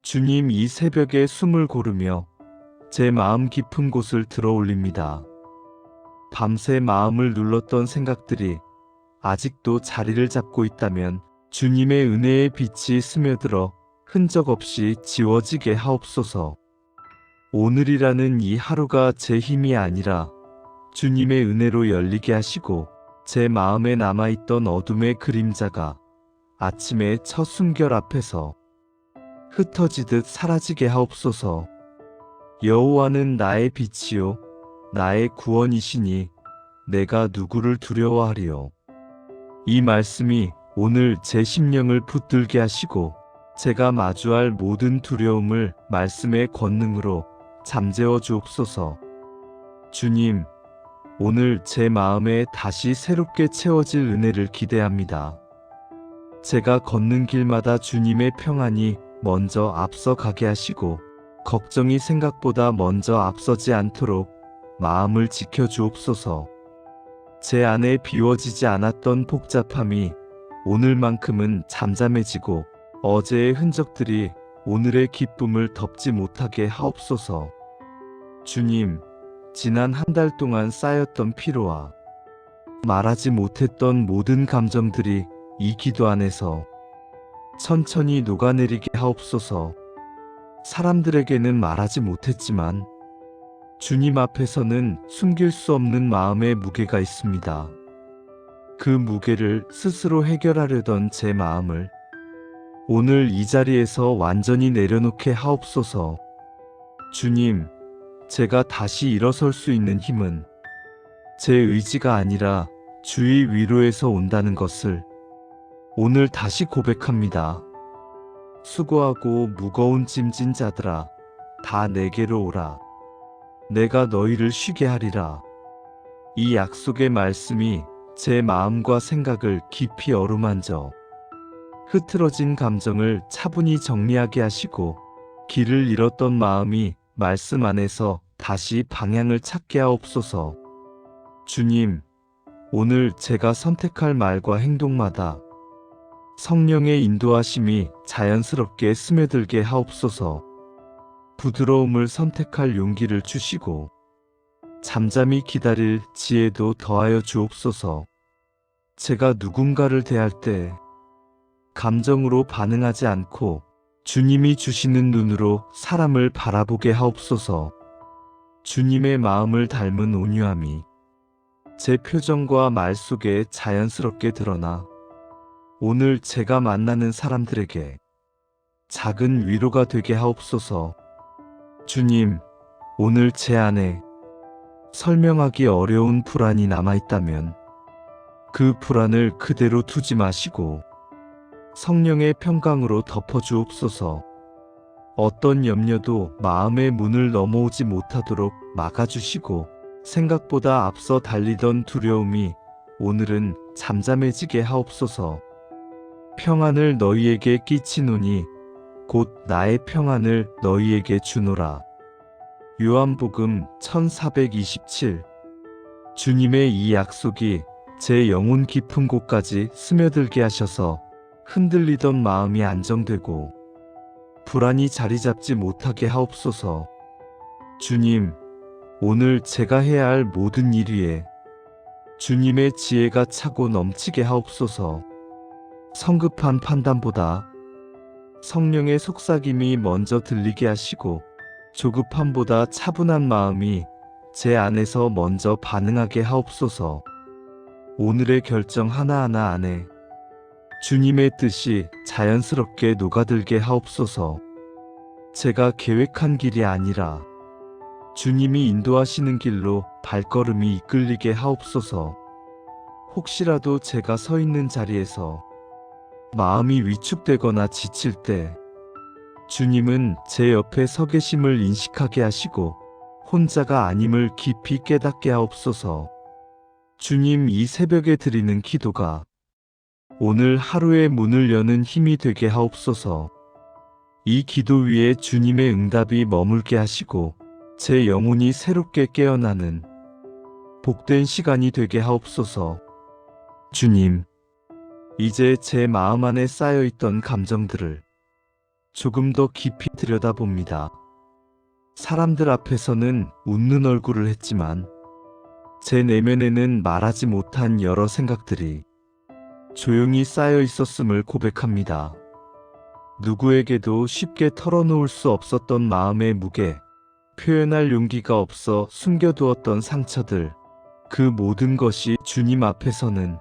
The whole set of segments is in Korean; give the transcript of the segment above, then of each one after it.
주님, 이 새벽에 숨을 고르며 제 마음 깊은 곳을 들어 올립니다. 밤새 마음을 눌렀던 생각들이 아직도 자리를 잡고 있다면 주님의 은혜의 빛이 스며들어 흔적 없이 지워지게 하옵소서. 오늘이라는 이 하루가 제 힘이 아니라 주님의 은혜로 열리게 하시고, 제 마음에 남아있던 어둠의 그림자가 아침의 첫 숨결 앞에서 흩어지듯 사라지게 하옵소서. 여호와는 나의 빛이요 나의 구원이시니 내가 누구를 두려워하리요. 이 말씀이 오늘 제 심령을 붙들게 하시고, 제가 마주할 모든 두려움을 말씀의 권능으로 잠재워 주옵소서. 주님, 오늘 제 마음에 다시 새롭게 채워질 은혜를 기대합니다. 제가 걷는 길마다 주님의 평안이 먼저 앞서가게 하시고, 걱정이 생각보다 먼저 앞서지 않도록 마음을 지켜주옵소서. 제 안에 비워지지 않았던 복잡함이 오늘만큼은 잠잠해지고, 어제의 흔적들이 오늘의 기쁨을 덮지 못하게 하옵소서. 주님, 지난 한 달 동안 쌓였던 피로와 말하지 못했던 모든 감정들이 이 기도 안에서 천천히 녹아내리게 하옵소서. 사람들에게는 말하지 못했지만 주님 앞에서는 숨길 수 없는 마음의 무게가 있습니다. 그 무게를 스스로 해결하려던 제 마음을 오늘 이 자리에서 완전히 내려놓게 하옵소서. 주님, 제가 다시 일어설 수 있는 힘은 제 의지가 아니라 주의 위로에서 온다는 것을 오늘 다시 고백합니다. 수고하고 무거운 짐진 자들아, 다 내게로 오라. 내가 너희를 쉬게 하리라. 이 약속의 말씀이 제 마음과 생각을 깊이 어루만져 흐트러진 감정을 차분히 정리하게 하시고, 길을 잃었던 마음이 말씀 안에서 다시 방향을 찾게 하옵소서. 주님, 오늘 제가 선택할 말과 행동마다 성령의 인도하심이 자연스럽게 스며들게 하옵소서. 부드러움을 선택할 용기를 주시고, 잠잠히 기다릴 지혜도 더하여 주옵소서. 제가 누군가를 대할 때 감정으로 반응하지 않고 주님이 주시는 눈으로 사람을 바라보게 하옵소서. 주님의 마음을 닮은 온유함이 제 표정과 말 속에 자연스럽게 드러나 오늘 제가 만나는 사람들에게 작은 위로가 되게 하옵소서. 주님, 오늘 제 안에 설명하기 어려운 불안이 남아있다면 그 불안을 그대로 두지 마시고 성령의 평강으로 덮어주옵소서. 어떤 염려도 마음의 문을 넘어오지 못하도록 막아주시고, 생각보다 앞서 달리던 두려움이 오늘은 잠잠해지게 하옵소서. 평안을 너희에게 끼치노니 곧 나의 평안을 너희에게 주노라. 요한복음 1427. 주님의 이 약속이 제 영혼 깊은 곳까지 스며들게 하셔서 흔들리던 마음이 안정되고 불안이 자리 잡지 못하게 하옵소서. 주님, 오늘 제가 해야 할 모든 일 위에 주님의 지혜가 차고 넘치게 하옵소서. 성급한 판단보다 성령의 속삭임이 먼저 들리게 하시고, 조급함보다 차분한 마음이 제 안에서 먼저 반응하게 하옵소서. 오늘의 결정 하나하나 안에 주님의 뜻이 자연스럽게 녹아들게 하옵소서. 제가 계획한 길이 아니라 주님이 인도하시는 길로 발걸음이 이끌리게 하옵소서. 혹시라도 제가 서 있는 자리에서 마음이 위축되거나 지칠 때 주님은 제 옆에 서 계심을 인식하게 하시고 혼자가 아님을 깊이 깨닫게 하옵소서. 주님, 이 새벽에 드리는 기도가 오늘 하루의 문을 여는 힘이 되게 하옵소서. 이 기도 위에 주님의 응답이 머물게 하시고 제 영혼이 새롭게 깨어나는 복된 시간이 되게 하옵소서. 주님, 이제 제 마음 안에 쌓여있던 감정들을 조금 더 깊이 들여다봅니다. 사람들 앞에서는 웃는 얼굴을 했지만 제 내면에는 말하지 못한 여러 생각들이 조용히 쌓여 있었음을 고백합니다. 누구에게도 쉽게 털어놓을 수 없었던 마음의 무게, 표현할 용기가 없어 숨겨두었던 상처들, 그 모든 것이 주님 앞에서는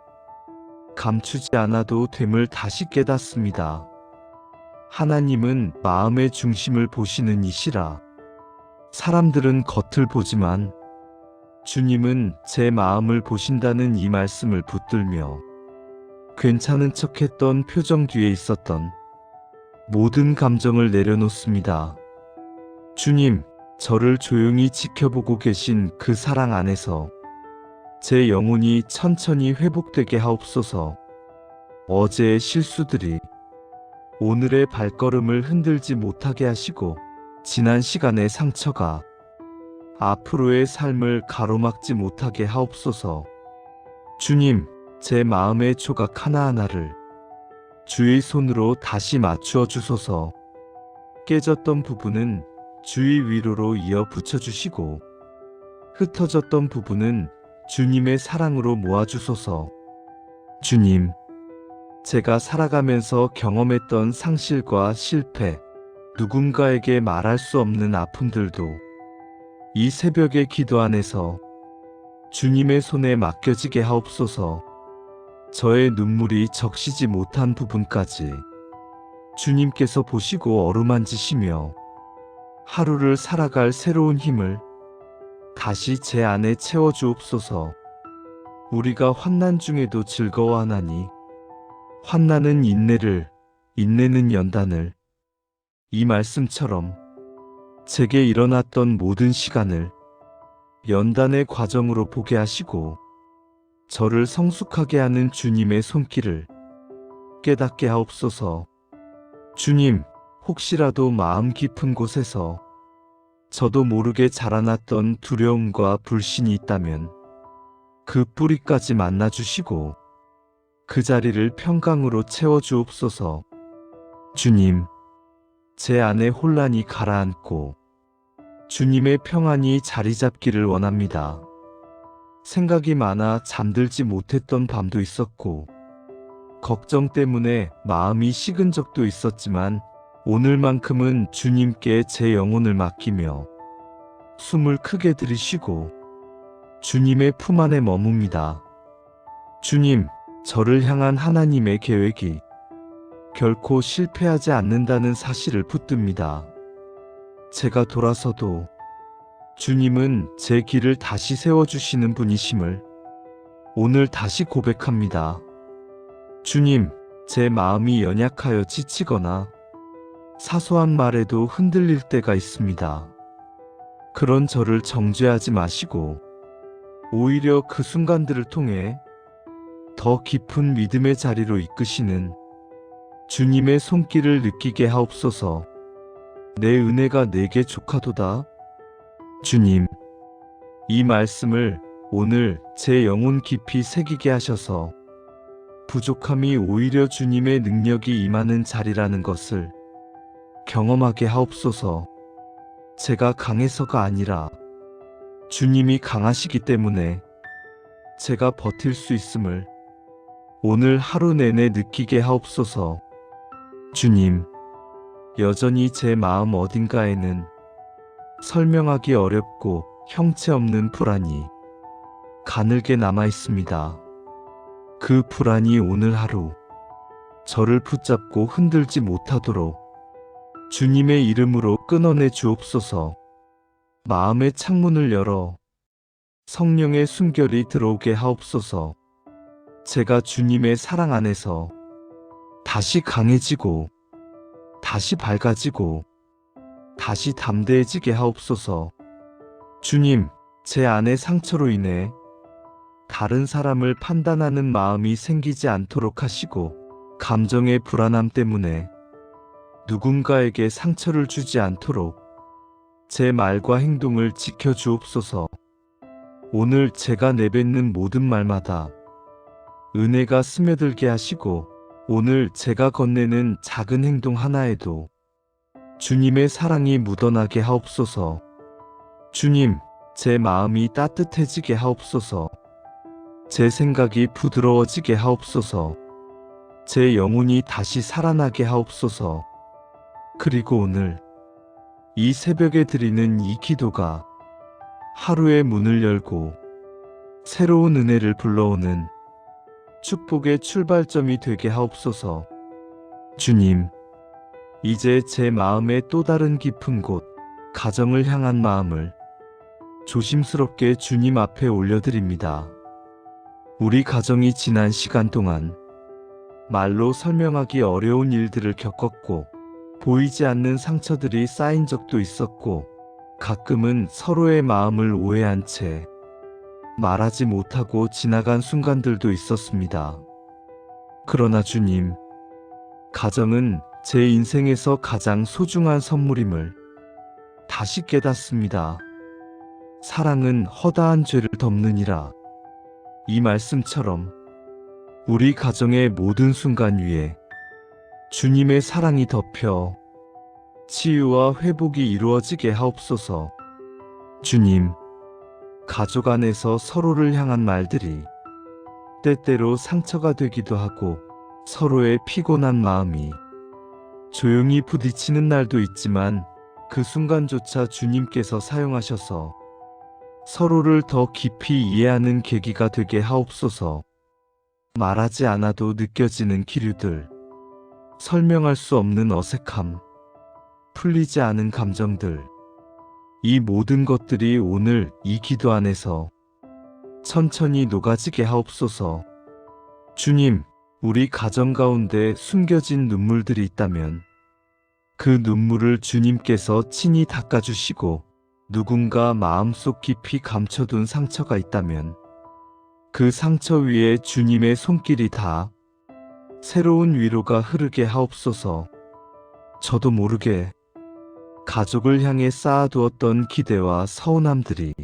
감추지 않아도 됨을 다시 깨닫습니다. 하나님은 마음의 중심을 보시는 이시라. 사람들은 겉을 보지만 주님은 제 마음을 보신다는 이 말씀을 붙들며 괜찮은 척했던 표정 뒤에 있었던 모든 감정을 내려놓습니다. 주님, 저를 조용히 지켜보고 계신 그 사랑 안에서 제 영혼이 천천히 회복되게 하옵소서. 어제의 실수들이 오늘의 발걸음을 흔들지 못하게 하시고 지난 시간의 상처가 앞으로의 삶을 가로막지 못하게 하옵소서. 주님, 제 마음의 조각 하나하나를 주의 손으로 다시 맞추어 주소서. 깨졌던 부분은 주의 위로로 이어 붙여주시고 흩어졌던 부분은 주님의 사랑으로 모아주소서. 주님, 제가 살아가면서 경험했던 상실과 실패, 누군가에게 말할 수 없는 아픔들도 이 새벽의 기도 안에서 주님의 손에 맡겨지게 하옵소서. 저의 눈물이 적시지 못한 부분까지 주님께서 보시고 어루만지시며 하루를 살아갈 새로운 힘을 다시 제 안에 채워주옵소서. 우리가 환난 중에도 즐거워하나니 환난은 인내를, 인내는 연단을. 이 말씀처럼 제게 일어났던 모든 시간을 연단의 과정으로 보게 하시고 저를 성숙하게 하는 주님의 손길을 깨닫게 하옵소서. 주님, 혹시라도 마음 깊은 곳에서 저도 모르게 자라났던 두려움과 불신이 있다면 그 뿌리까지 만나주시고 그 자리를 평강으로 채워주옵소서. 주님, 제 안에 혼란이 가라앉고 주님의 평안이 자리 잡기를 원합니다. 생각이 많아 잠들지 못했던 밤도 있었고 걱정 때문에 마음이 식은 적도 있었지만 오늘만큼은 주님께 제 영혼을 맡기며 숨을 크게 들이쉬고 주님의 품 안에 머뭅니다. 주님, 저를 향한 하나님의 계획이 결코 실패하지 않는다는 사실을 붙듭니다. 제가 돌아서도 주님은 제 길을 다시 세워주시는 분이심을 오늘 다시 고백합니다. 주님, 제 마음이 연약하여 지치거나 사소한 말에도 흔들릴 때가 있습니다. 그런 저를 정죄하지 마시고 오히려 그 순간들을 통해 더 깊은 믿음의 자리로 이끄시는 주님의 손길을 느끼게 하옵소서. 내 은혜가 내게 족하도다. 주님, 이 말씀을 오늘 제 영혼 깊이 새기게 하셔서 부족함이 오히려 주님의 능력이 임하는 자리라는 것을 경험하게 하옵소서. 제가 강해서가 아니라 주님이 강하시기 때문에 제가 버틸 수 있음을 오늘 하루 내내 느끼게 하옵소서. 주님, 여전히 제 마음 어딘가에는 설명하기 어렵고 형체 없는 불안이 가늘게 남아 있습니다. 그 불안이 오늘 하루 저를 붙잡고 흔들지 못하도록 주님의 이름으로 끊어내 주옵소서. 마음의 창문을 열어 성령의 숨결이 들어오게 하옵소서. 제가 주님의 사랑 안에서 다시 강해지고 다시 밝아지고 다시 담대해지게 하옵소서. 주님, 제 안의 상처로 인해 다른 사람을 판단하는 마음이 생기지 않도록 하시고 감정의 불안함 때문에 누군가에게 상처를 주지 않도록 제 말과 행동을 지켜주옵소서. 오늘 제가 내뱉는 모든 말마다 은혜가 스며들게 하시고 오늘 제가 건네는 작은 행동 하나에도 주님의 사랑이 묻어나게 하옵소서. 주님, 제 마음이 따뜻해지게 하옵소서. 제 생각이 부드러워지게 하옵소서. 제 영혼이 다시 살아나게 하옵소서. 그리고 오늘 이 새벽에 드리는 이 기도가 하루의 문을 열고 새로운 은혜를 불러오는 축복의 출발점이 되게 하옵소서. 주님, 이제 제 마음의 또 다른 깊은 곳, 가정을 향한 마음을 조심스럽게 주님 앞에 올려드립니다. 우리 가정이 지난 시간 동안 말로 설명하기 어려운 일들을 겪었고, 보이지 않는 상처들이 쌓인 적도 있었고, 가끔은 서로의 마음을 오해한 채 말하지 못하고 지나간 순간들도 있었습니다. 그러나 주님, 가정은 제 인생에서 가장 소중한 선물임을 다시 깨닫습니다. 사랑은 허다한 죄를 덮느니라. 이 말씀처럼 우리 가정의 모든 순간 위에 주님의 사랑이 덮여 치유와 회복이 이루어지게 하옵소서. 주님, 가족 안에서 서로를 향한 말들이 때때로 상처가 되기도 하고 서로의 피곤한 마음이 조용히 부딪히는 날도 있지만 그 순간조차 주님께서 사용하셔서 서로를 더 깊이 이해하는 계기가 되게 하옵소서. 말하지 않아도 느껴지는 기류들, 설명할 수 없는 어색함, 풀리지 않은 감정들, 이 모든 것들이 오늘 이 기도 안에서 천천히 녹아지게 하옵소서. 주님, 우리 가정 가운데 숨겨진 눈물들이 있다면 그 눈물을 주님께서 친히 닦아주시고, 누군가 마음속 깊이 감춰둔 상처가 있다면 그 상처 위에 주님의 손길이 닿아 새로운 위로가 흐르게 하옵소서. 저도 모르게 가족을 향해 쌓아두었던 기대와 서운함들이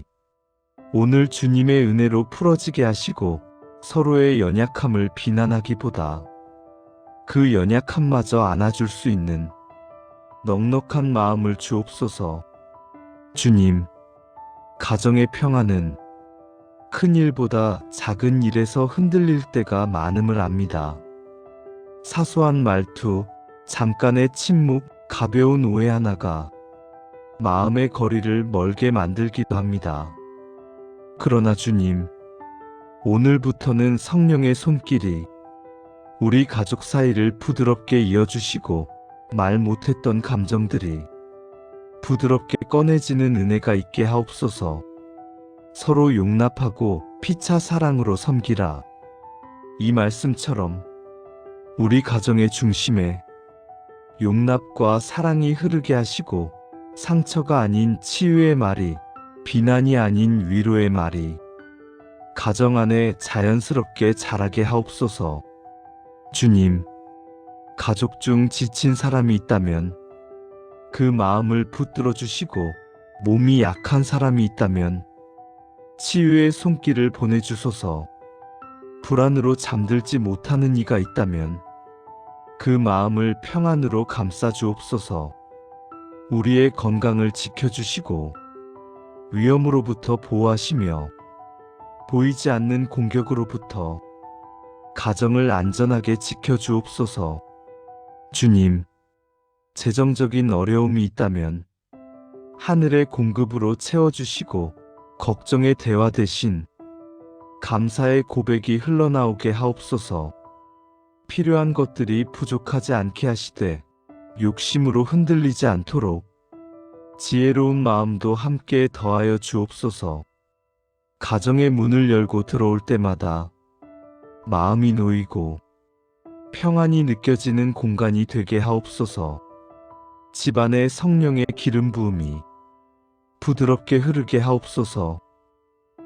오늘 주님의 은혜로 풀어지게 하시고, 서로의 연약함을 비난하기보다 그 연약함마저 안아줄 수 있는 넉넉한 마음을 주옵소서. 주님, 가정의 평안은 큰 일보다 작은 일에서 흔들릴 때가 많음을 압니다. 사소한 말투, 잠깐의 침묵, 가벼운 오해 하나가 마음의 거리를 멀게 만들기도 합니다. 그러나 주님, 오늘부터는 성령의 손길이 우리 가족 사이를 부드럽게 이어주시고, 말 못했던 감정들이 부드럽게 꺼내지는 은혜가 있게 하옵소서. 서로 용납하고 피차 사랑으로 섬기라. 이 말씀처럼 우리 가정의 중심에 용납과 사랑이 흐르게 하시고, 상처가 아닌 치유의 말이, 비난이 아닌 위로의 말이 가정 안에 자연스럽게 자라게 하옵소서. 주님, 가족 중 지친 사람이 있다면 그 마음을 붙들어 주시고, 몸이 약한 사람이 있다면 치유의 손길을 보내주소서. 불안으로 잠들지 못하는 이가 있다면 그 마음을 평안으로 감싸 주옵소서. 우리의 건강을 지켜주시고 위험으로부터 보호하시며 보이지 않는 공격으로부터 가정을 안전하게 지켜주옵소서. 주님, 재정적인 어려움이 있다면 하늘의 공급으로 채워주시고, 걱정의 대화 대신 감사의 고백이 흘러나오게 하옵소서. 필요한 것들이 부족하지 않게 하시되 욕심으로 흔들리지 않도록 지혜로운 마음도 함께 더하여 주옵소서. 가정의 문을 열고 들어올 때마다 마음이 놓이고 평안이 느껴지는 공간이 되게 하옵소서. 집안에 성령의 기름 부음이 부드럽게 흐르게 하옵소서.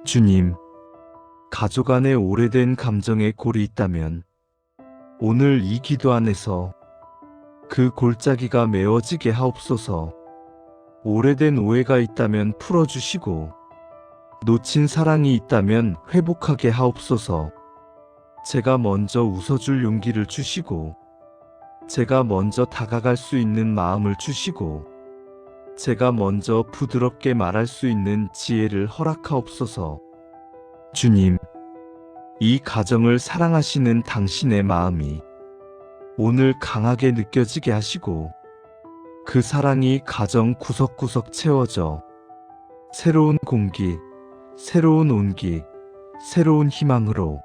주님, 가족 안에 오래된 감정의 골이 있다면 오늘 이 기도 안에서 그 골짜기가 메워지게 하옵소서. 오래된 오해가 있다면 풀어주시고, 놓친 사랑이 있다면 회복하게 하옵소서. 제가 먼저 웃어줄 용기를 주시고, 제가 먼저 다가갈 수 있는 마음을 주시고 제가 먼저 부드럽게 말할 수 있는 지혜를 허락하옵소서. 주님, 이 가정을 사랑하시는 당신의 마음이 오늘 강하게 느껴지게 하시고 그 사랑이 가정 구석구석 채워져 새로운 공기, 새로운 온기, 새로운 희망으로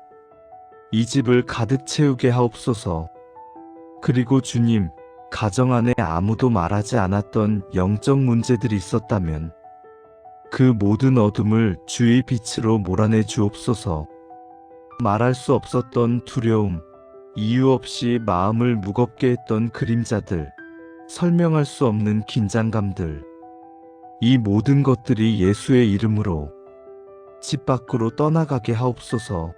이 집을 가득 채우게 하옵소서. 그리고 주님, 가정 안에 아무도 말하지 않았던 영적 문제들이 있었다면 그 모든 어둠을 주의 빛으로 몰아내 주옵소서. 말할 수 없었던 두려움, 이유 없이 마음을 무겁게 했던 그림자들, 설명할 수 없는 긴장감들, 이 모든 것들이 예수의 이름으로 집 밖으로 떠나가게 하옵소서.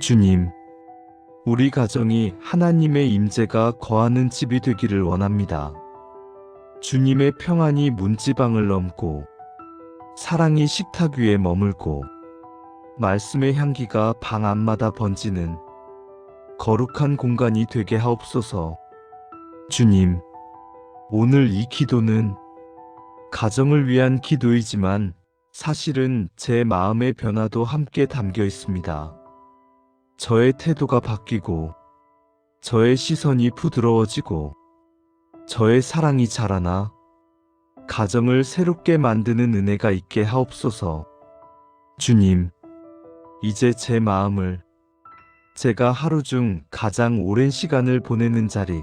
주님, 우리 가정이 하나님의 임재가 거하는 집이 되기를 원합니다. 주님의 평안이 문지방을 넘고 사랑이 식탁 위에 머물고 말씀의 향기가 방 안마다 번지는 거룩한 공간이 되게 하옵소서. 주님, 오늘 이 기도는 가정을 위한 기도이지만 사실은 제 마음의 변화도 함께 담겨 있습니다. 저의 태도가 바뀌고 저의 시선이 부드러워지고 저의 사랑이 자라나 가정을 새롭게 만드는 은혜가 있게 하옵소서. 주님, 이제 제 마음을 제가 하루 중 가장 오랜 시간을 보내는 자리,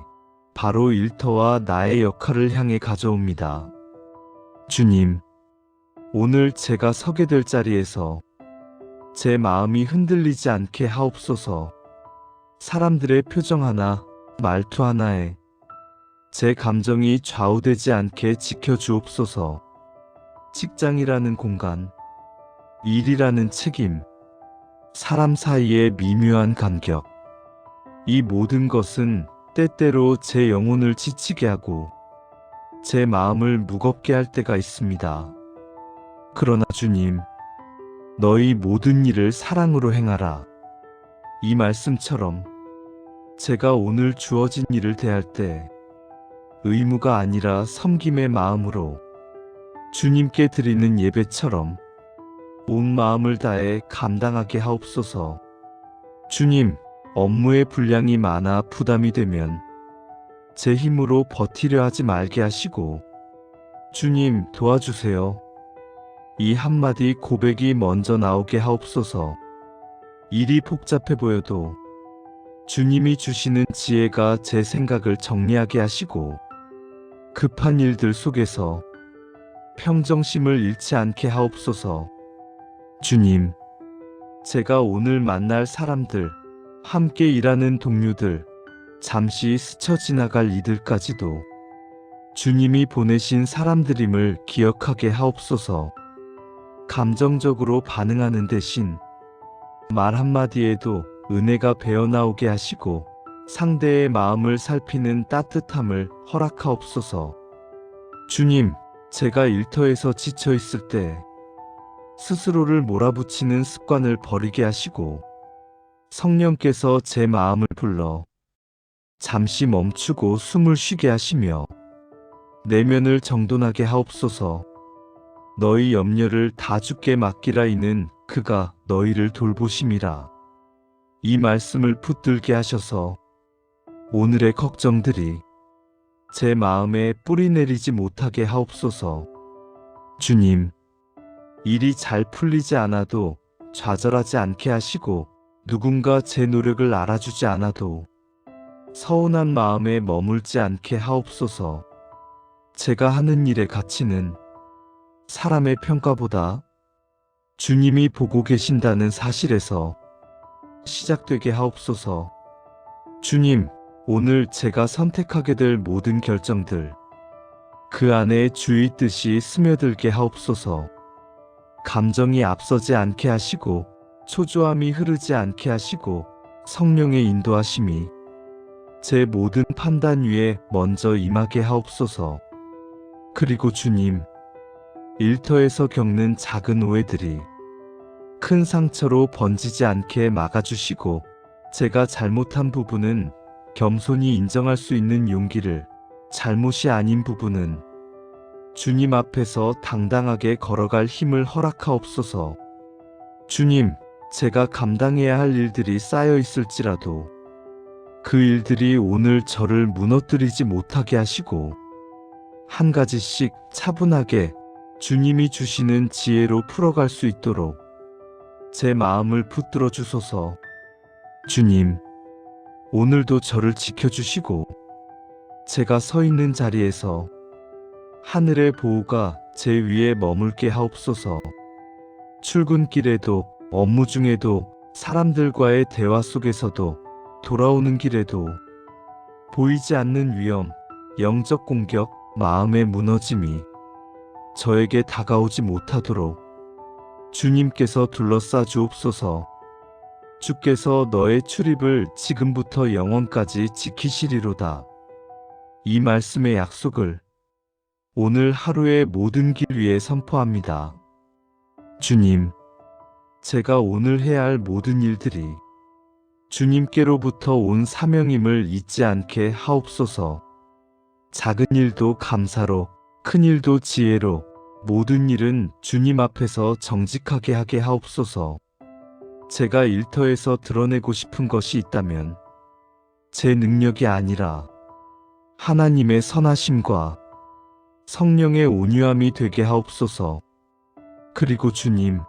바로 일터와 나의 역할을 향해 가져옵니다. 주님, 오늘 제가 서게 될 자리에서 제 마음이 흔들리지 않게 하옵소서. 사람들의 표정 하나, 말투 하나에 제 감정이 좌우되지 않게 지켜주옵소서. 직장이라는 공간, 일이라는 책임, 사람 사이의 미묘한 간격, 이 모든 것은 때때로 제 영혼을 지치게 하고 제 마음을 무겁게 할 때가 있습니다. 그러나 주님, 너희 모든 일을 사랑으로 행하라. 이 말씀처럼 제가 오늘 주어진 일을 대할 때 의무가 아니라 섬김의 마음으로 주님께 드리는 예배처럼 온 마음을 다해 감당하게 하옵소서. 주님, 업무의 분량이 많아 부담이 되면 제 힘으로 버티려 하지 말게 하시고 주님 도와주세요. 이 한마디 고백이 먼저 나오게 하옵소서. 일이 복잡해 보여도 주님이 주시는 지혜가 제 생각을 정리하게 하시고 급한 일들 속에서 평정심을 잃지 않게 하옵소서. 주님, 제가 오늘 만날 사람들, 함께 일하는 동료들, 잠시 스쳐 지나갈 이들까지도 주님이 보내신 사람들임을 기억하게 하옵소서. 감정적으로 반응하는 대신 말 한마디에도 은혜가 배어나오게 하시고 상대의 마음을 살피는 따뜻함을 허락하옵소서. 주님, 제가 일터에서 지쳐 있을 때 스스로를 몰아붙이는 습관을 버리게 하시고 성령께서 제 마음을 불러 잠시 멈추고 숨을 쉬게 하시며 내면을 정돈하게 하옵소서. 너희 염려를 다 주께 맡기라 이는 그가 너희를 돌보심이라. 이 말씀을 붙들게 하셔서 오늘의 걱정들이 제 마음에 뿌리 내리지 못하게 하옵소서. 주님, 일이 잘 풀리지 않아도 좌절하지 않게 하시고 누군가 제 노력을 알아주지 않아도 서운한 마음에 머물지 않게 하옵소서. 제가 하는 일의 가치는 사람의 평가보다 주님이 보고 계신다는 사실에서 시작되게 하옵소서. 주님, 오늘 제가 선택하게 될 모든 결정들, 그 안에 주의 뜻이 스며들게 하옵소서. 감정이 앞서지 않게 하시고 초조함이 흐르지 않게 하시고 성령의 인도하심이 제 모든 판단 위에 먼저 임하게 하옵소서. 그리고 주님, 일터에서 겪는 작은 오해들이 큰 상처로 번지지 않게 막아주시고 제가 잘못한 부분은 겸손히 인정할 수 있는 용기를, 잘못이 아닌 부분은 주님 앞에서 당당하게 걸어갈 힘을 허락하옵소서. 주님, 제가 감당해야 할 일들이 쌓여 있을지라도 그 일들이 오늘 저를 무너뜨리지 못하게 하시고 한 가지씩 차분하게 주님이 주시는 지혜로 풀어갈 수 있도록 제 마음을 붙들어 주소서. 주님, 오늘도 저를 지켜주시고 제가 서 있는 자리에서 하늘의 보호가 제 위에 머물게 하옵소서. 출근길에도, 업무 중에도, 사람들과의 대화 속에서도, 돌아오는 길에도 보이지 않는 위험, 영적 공격, 마음의 무너짐이 저에게 다가오지 못하도록 주님께서 둘러싸 주옵소서. 주께서 너의 출입을 지금부터 영원까지 지키시리로다. 이 말씀의 약속을 오늘 하루의 모든 길 위에 선포합니다. 주님, 제가 오늘 해야 할 모든 일들이 주님께로부터 온 사명임을 잊지 않게 하옵소서. 작은 일도 감사로, 큰 일도 지혜로, 모든 일은 주님 앞에서 정직하게 하게 하옵소서. 제가 일터에서 드러내고 싶은 것이 있다면 제 능력이 아니라 하나님의 선하심과 성령의 온유함이 되게 하옵소서. 그리고 주님,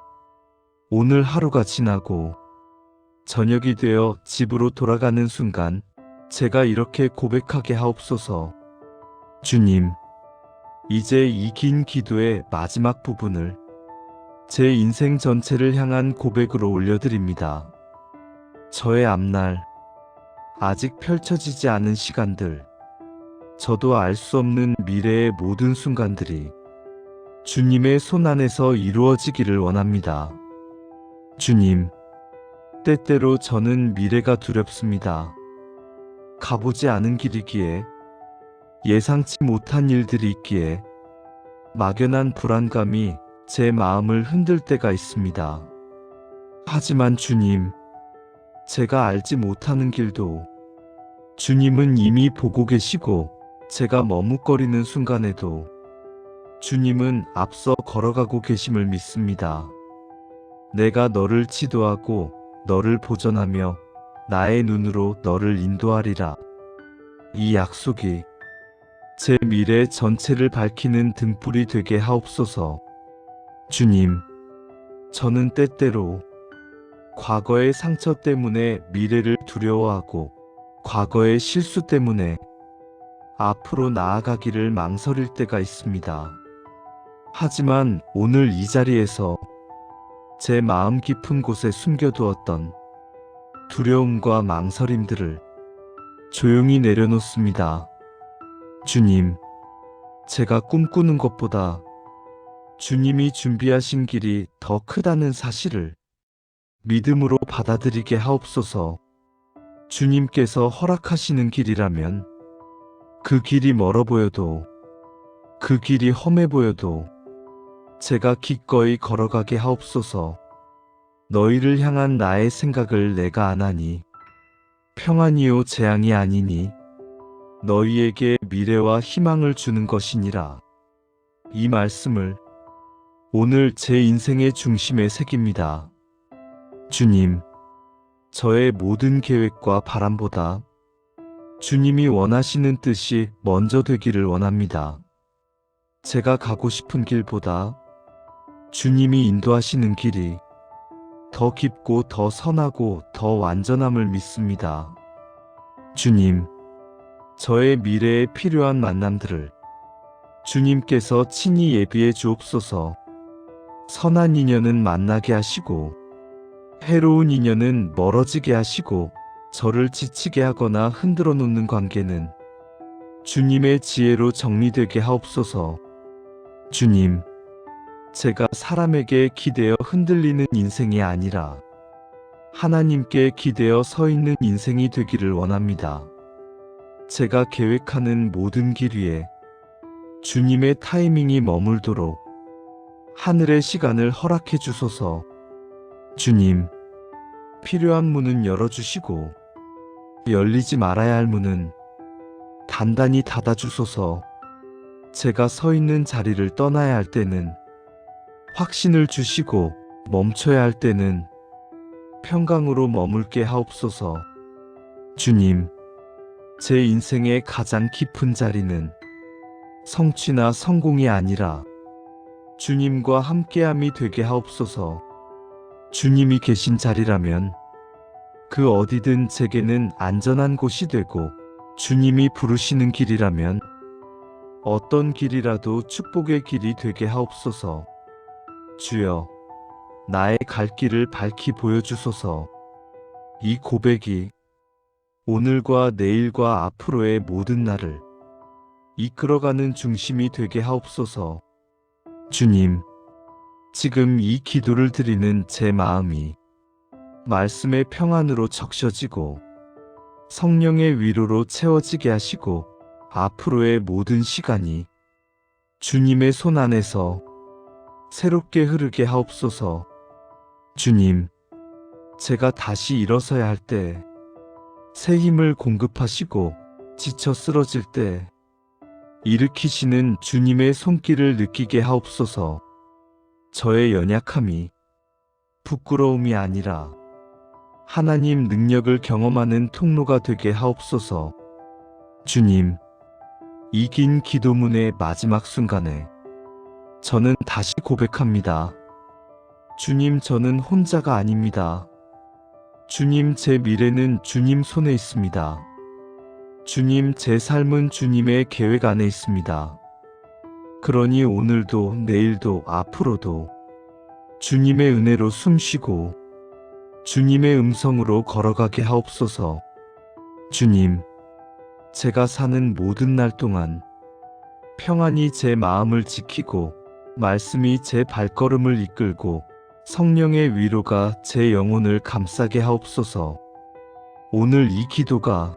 오늘 하루가 지나고 저녁이 되어 집으로 돌아가는 순간 제가 이렇게 고백하게 하옵소서. 주님, 이제 이 긴 기도의 마지막 부분을 제 인생 전체를 향한 고백으로 올려드립니다. 저의 앞날, 아직 펼쳐지지 않은 시간들, 저도 알 수 없는 미래의 모든 순간들이 주님의 손 안에서 이루어지기를 원합니다. 주님, 때때로 저는 미래가 두렵습니다. 가보지 않은 길이기에, 예상치 못한 일들이 있기에 막연한 불안감이 제 마음을 흔들 때가 있습니다. 하지만 주님, 제가 알지 못하는 길도 주님은 이미 보고 계시고 제가 머뭇거리는 순간에도 주님은 앞서 걸어가고 계심을 믿습니다. 내가 너를 지도하고 너를 보전하며 나의 눈으로 너를 인도하리라. 이 약속이 제 미래 전체를 밝히는 등불이 되게 하옵소서. 주님, 저는 때때로 과거의 상처 때문에 미래를 두려워하고 과거의 실수 때문에 앞으로 나아가기를 망설일 때가 있습니다. 하지만 오늘 이 자리에서 제 마음 깊은 곳에 숨겨두었던 두려움과 망설임들을 조용히 내려놓습니다. 주님, 제가 꿈꾸는 것보다 주님이 준비하신 길이 더 크다는 사실을 믿음으로 받아들이게 하옵소서. 주님께서 허락하시는 길이라면 그 길이 멀어 보여도, 그 길이 험해 보여도 제가 기꺼이 걸어가게 하옵소서. 너희를 향한 나의 생각을 내가 아나니 평안이요 재앙이 아니니 너희에게 미래와 희망을 주는 것이니라. 이 말씀을 오늘 제 인생의 중심에 새깁니다. 주님, 저의 모든 계획과 바람보다 주님이 원하시는 뜻이 먼저 되기를 원합니다. 제가 가고 싶은 길보다 주님이 인도하시는 길이 더 깊고 더 선하고 더 완전함을 믿습니다. 주님, 저의 미래에 필요한 만남들을 주님께서 친히 예비해 주옵소서. 선한 인연은 만나게 하시고 해로운 인연은 멀어지게 하시고 저를 지치게 하거나 흔들어 놓는 관계는 주님의 지혜로 정리되게 하옵소서. 주님, 제가 사람에게 기대어 흔들리는 인생이 아니라 하나님께 기대어 서 있는 인생이 되기를 원합니다. 제가 계획하는 모든 길 위에 주님의 타이밍이 머물도록 하늘의 시간을 허락해 주소서. 주님, 필요한 문은 열어주시고 열리지 말아야 할 문은 단단히 닫아주소서. 제가 서 있는 자리를 떠나야 할 때는 확신을 주시고 멈춰야 할 때는 평강으로 머물게 하옵소서. 주님, 제 인생의 가장 깊은 자리는 성취나 성공이 아니라 주님과 함께함이 되게 하옵소서. 주님이 계신 자리라면 그 어디든 제게는 안전한 곳이 되고, 주님이 부르시는 길이라면 어떤 길이라도 축복의 길이 되게 하옵소서. 주여, 나의 갈 길을 밝히 보여주소서. 이 고백이 오늘과 내일과 앞으로의 모든 날을 이끌어가는 중심이 되게 하옵소서. 주님, 지금 이 기도를 드리는 제 마음이 말씀의 평안으로 적셔지고 성령의 위로로 채워지게 하시고, 앞으로의 모든 시간이 주님의 손 안에서 새롭게 흐르게 하옵소서. 주님, 제가 다시 일어서야 할 때 새 힘을 공급하시고, 지쳐 쓰러질 때 일으키시는 주님의 손길을 느끼게 하옵소서. 저의 연약함이 부끄러움이 아니라 하나님 능력을 경험하는 통로가 되게 하옵소서. 주님, 이 긴 기도문의 마지막 순간에 저는 다시 고백합니다. 주님, 저는 혼자가 아닙니다. 주님, 제 미래는 주님 손에 있습니다. 주님, 제 삶은 주님의 계획 안에 있습니다. 그러니 오늘도 내일도 앞으로도 주님의 은혜로 숨쉬고 주님의 음성으로 걸어가게 하옵소서. 주님, 제가 사는 모든 날 동안 평안이 제 마음을 지키고 말씀이 제 발걸음을 이끌고 성령의 위로가 제 영혼을 감싸게 하옵소서. 오늘 이 기도가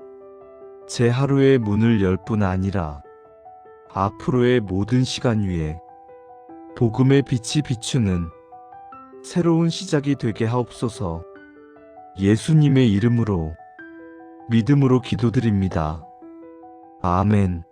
제 하루의 문을 열 뿐 아니라 앞으로의 모든 시간 위에 복음의 빛이 비추는 새로운 시작이 되게 하옵소서. 예수님의 이름으로 믿음으로 기도드립니다. 아멘.